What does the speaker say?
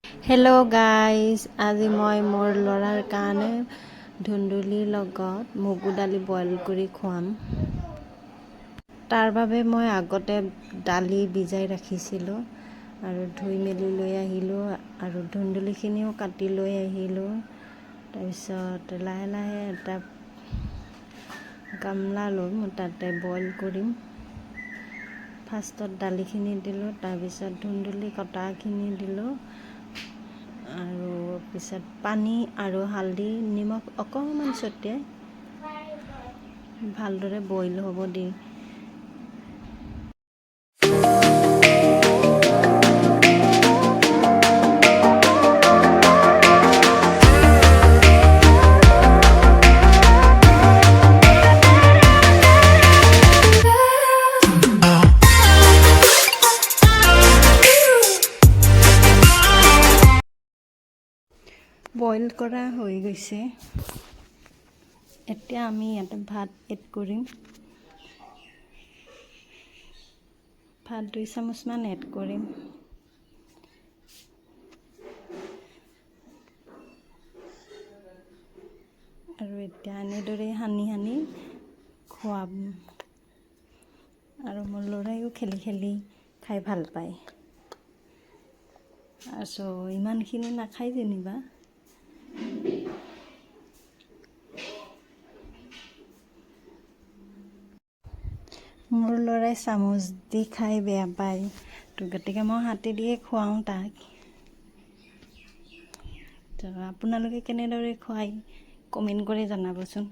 Hello' guys, আজি মই মোৰ ল'ৰাৰ কাৰণে ধুন্দুলিৰ লগত মগু দালি বইল কৰি খুৱাম। তাৰ বাবে মই আগতে দালি ভিজাই ৰাখিছিলোঁ আৰু ধুই মেলি লৈ আহিলোঁ আৰু ধুন্দুলিখিনিও কাটি লৈ আহিলোঁ। তাৰপিছত লাহে লাহে এটা গামলা লৈ মই তাতে বইল কৰিম। ফাৰ্ষ্টত দালিখিনি দিলোঁ, তাৰপিছত ধুন্দুলি কটাখিনি দিলোঁ আৰু পিছত পানী আৰু হালধি নিমখ অকণমান ছটিয়াই ভালদৰে বইল হ'ব দি বইল কৰা হৈ গৈছে। এতিয়া আমি ইয়াতে ভাত এড কৰিম। ভাত 2 চামুচমান এড কৰিম। আৰু এতিয়া এনেদৰে সানি সানি খুৱাম। আৰু মোৰ ল'ৰাইও খেলি খেলি খাই ভাল পায়। ইমানখিনি নাখায় যেনিবা। মোৰ ল'ৰাই চামুচ দি খাই বেয়া পায়, গতিকে মই হাতে দিয়ে খুৱাওঁ তাক। আপোনালোকে কেনেদৰে খুৱাই কমেণ্ট কৰি জনাবচোন।